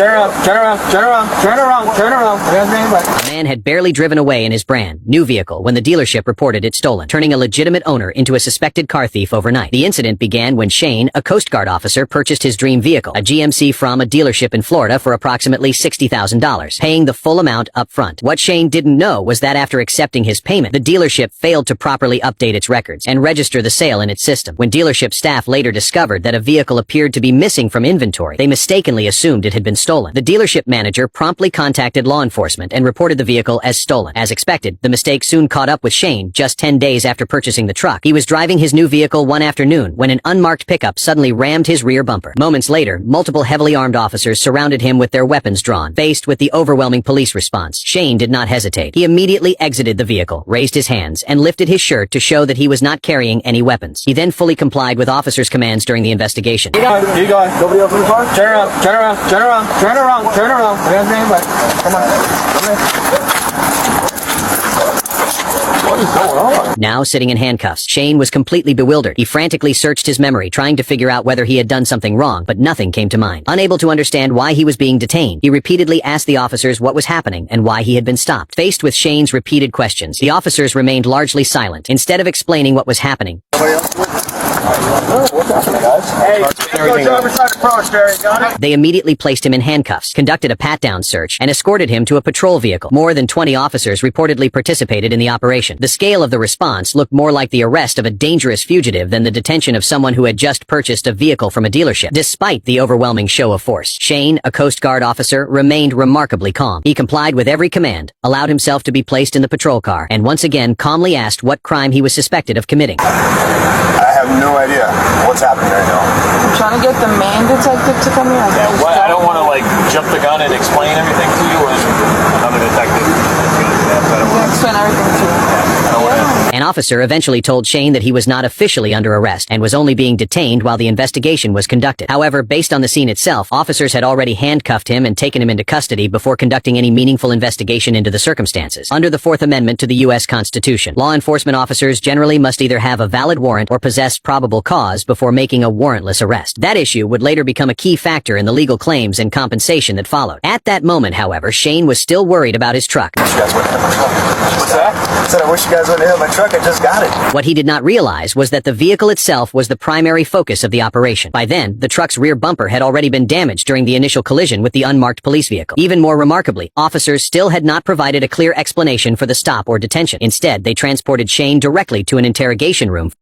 Turn around. The man had barely driven away in his brand new vehicle when the dealership reported it stolen, turning a legitimate owner into a suspected car thief overnight. The incident began when Shane, a Coast Guard officer, purchased his dream vehicle, a GMC from a dealership in Florida for approximately $60,000, paying the full amount up front. What Shane didn't know was that after accepting his payment, the dealership failed to properly update its records and register the sale in its system. When dealership staff later discovered that a vehicle appeared to be missing from inventory, they mistakenly assumed it had been stolen. The dealership manager promptly contacted law enforcement and reported the vehicle as stolen. As expected, the mistake soon caught up with Shane just 10 days after purchasing the truck. He was driving his new vehicle one afternoon when an unmarked pickup suddenly rammed his rear bumper. Moments later, multiple heavily armed officers surrounded him with their weapons drawn. Faced with the overwhelming police response, Shane did not hesitate. He immediately exited the vehicle, raised his hands, and lifted his shirt to show that he was not carrying any weapons. He then fully complied with officers' commands during the investigation. Keep going. Nobody else in the car? Turn around. Come on. What is going on? Now sitting in handcuffs, Shane was completely bewildered. He frantically searched his memory, trying to figure out whether he had done something wrong, but nothing came to mind. Unable to understand why he was being detained, he repeatedly asked the officers what was happening and why he had been stopped. Faced with Shane's repeated questions, the officers remained largely silent. Instead of explaining what was happening, What's happening, guys? Hey, go driver's side approach, Jerry. Got it? they immediately placed him in handcuffs, conducted a pat-down search, and escorted him to a patrol vehicle. More than 20 officers reportedly participated in the operation. The scale of the response looked more like the arrest of a dangerous fugitive than the detention of someone who had just purchased a vehicle from a dealership. Despite the overwhelming show of force, Shane, a Coast Guard officer, remained remarkably calm. He complied with every command, allowed himself to be placed in the patrol car, and once again calmly asked what crime he was suspected of committing. I have no idea what's happening right now. I'm trying to get the main detective to come here. I don't want to jump the gun and explain everything to you when another detective is going to do that. So I don't want to Explain everything to you. An officer eventually told Shane that he was not officially under arrest and was only being detained while the investigation was conducted. However, based on the scene itself, officers had already handcuffed him and taken him into custody before conducting any meaningful investigation into the circumstances. Under the Fourth Amendment to the U.S. Constitution, law enforcement officers generally must either have a valid warrant or possess probable cause before making a warrantless arrest. That issue would later become a key factor in the legal claims and compensation that followed. At that moment, however, Shane was still worried about his truck. What's that? I said, I wish you guys wouldn't hit my truck. I just got it. What he did not realize was that the vehicle itself was the primary focus of the operation. By then, the truck's rear bumper had already been damaged during the initial collision with the unmarked police vehicle. Even more remarkably, officers still had not provided a clear explanation for the stop or detention. Instead, they transported Shane directly to an interrogation room